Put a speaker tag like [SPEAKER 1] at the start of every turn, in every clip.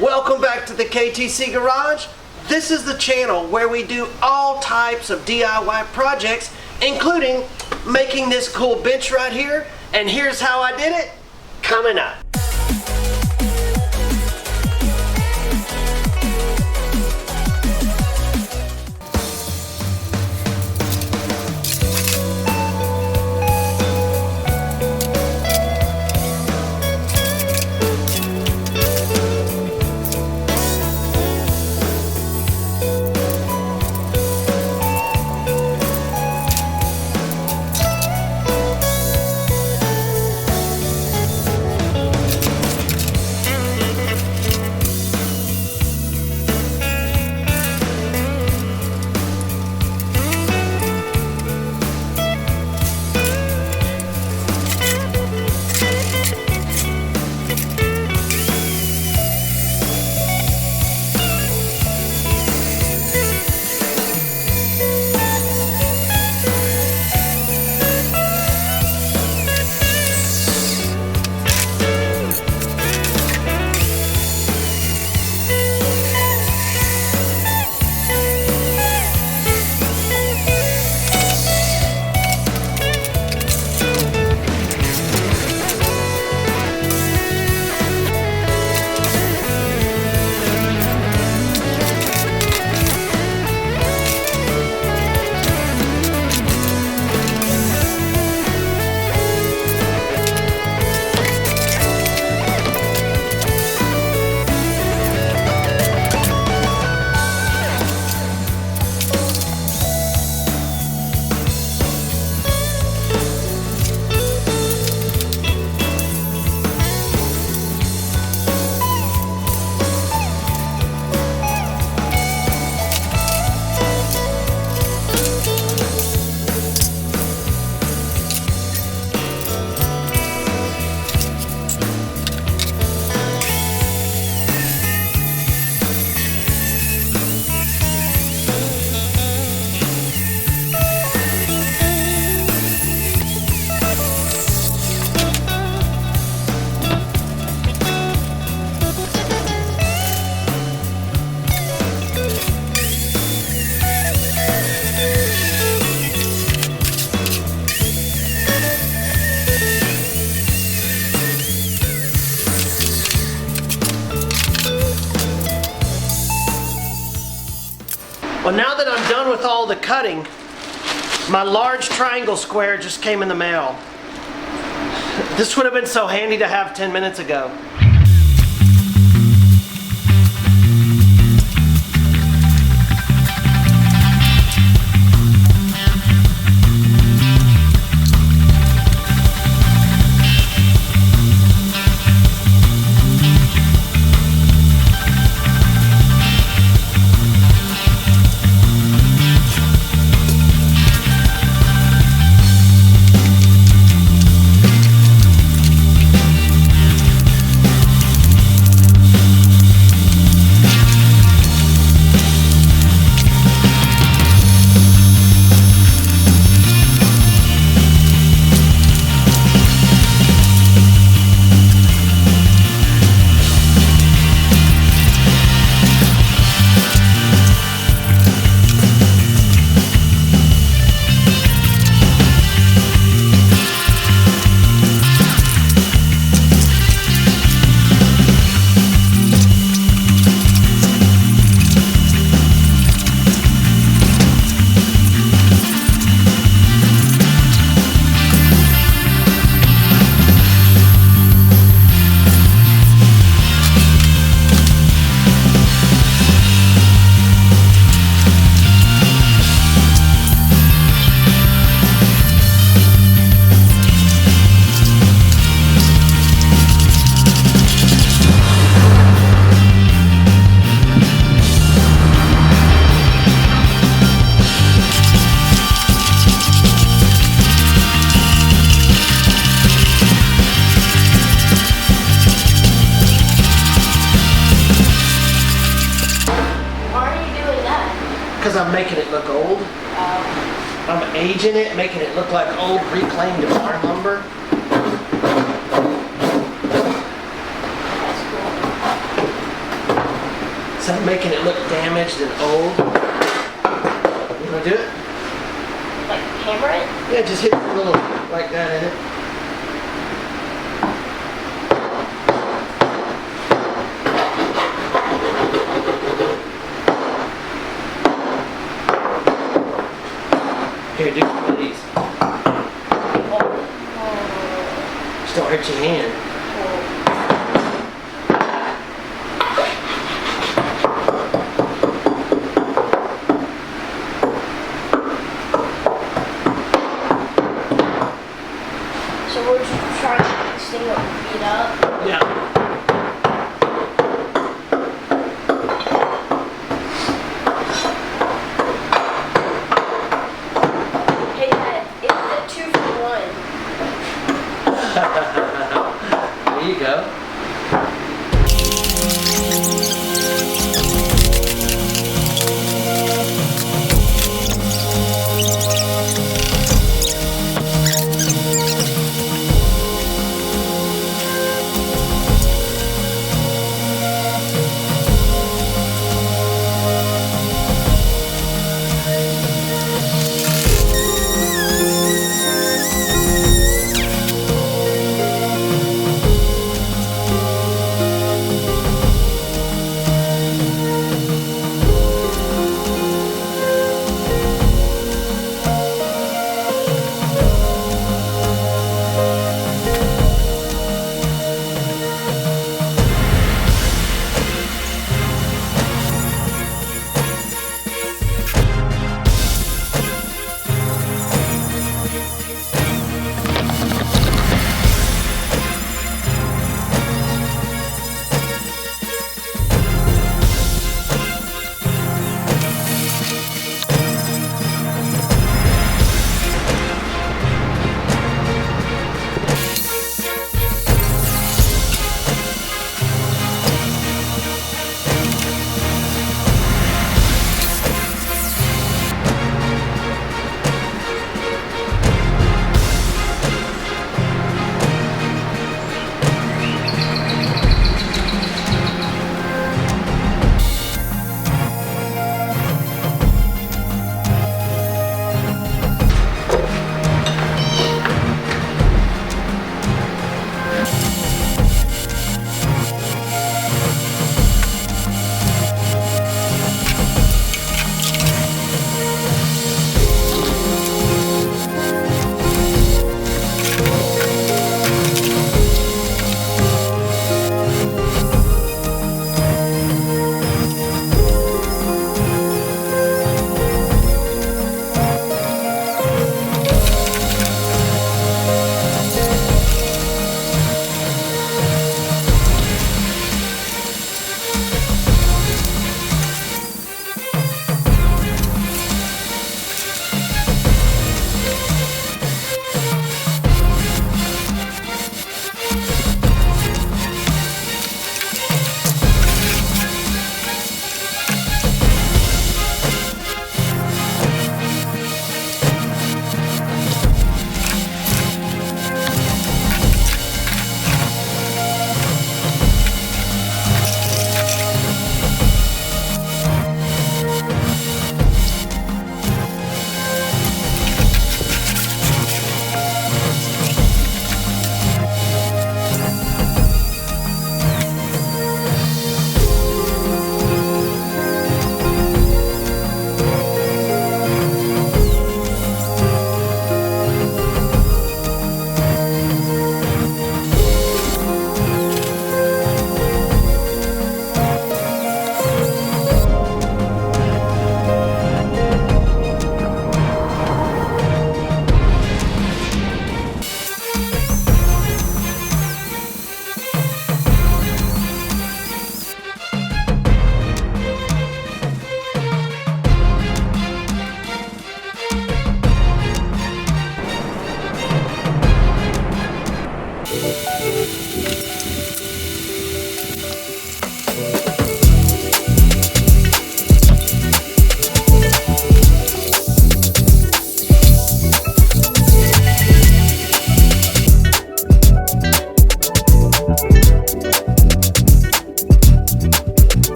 [SPEAKER 1] Welcome back to the KTC Garage. This is the channel where we do all types of DIY projects, including making this cool bench right here. And here's how I did it, coming up. Well, now that I'm done with all the cutting, my large triangle square just came in the mail. This would have been so handy to have 10 minutes ago. Because I'm making it look old. I'm aging it, making it look like old reclaimed barn lumber.
[SPEAKER 2] That's cool.
[SPEAKER 1] instead of making it look damaged and old. You want to do it?
[SPEAKER 2] Like hammer it?
[SPEAKER 1] Yeah, just hit a little like that in it. Here, do one of these. Just don't hurt your hand.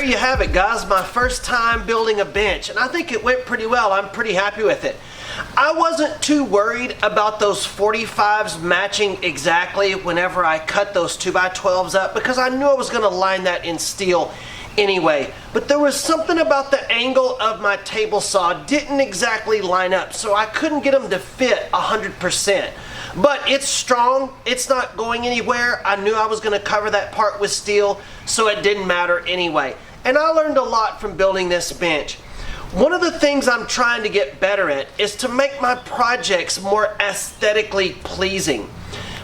[SPEAKER 1] you have it, guys. My first time building a bench, and I think it went pretty well. I'm pretty happy with it. I wasn't too worried about those 45s matching exactly whenever I cut those 2x12s up because I knew I was going to line that in steel anyway. But there was something about the angle of my table saw didn't exactly line up, so I couldn't get them to fit 100%. But it's strong, it's not going anywhere. I knew I was going to cover that part with steel, so it didn't matter anyway. And I learned a lot from building this bench. One of the things I'm trying to get better at is to make my projects more aesthetically pleasing.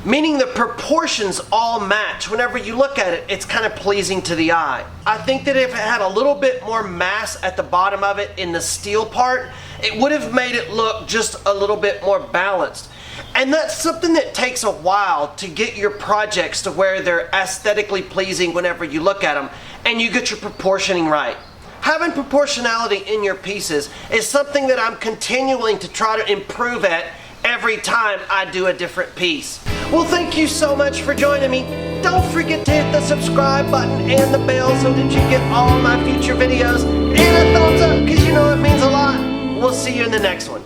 [SPEAKER 1] Meaning the proportions all match. Whenever you look at it, it's kind of pleasing to the eye. I think that if it had a little bit more mass at the bottom of it in the steel part, it would have made it look just a little bit more balanced. And that's something that takes a while to get your projects to where they're aesthetically pleasing whenever you look at them and you get your proportioning right. Having proportionality in your pieces is something that I'm continuing to try to improve at every time I do a different piece. Well, thank you so much for joining me. Don't forget to hit the subscribe button and the bell so that you get all my future videos, and a thumbs up because you know it means a lot. We'll see you in the next one.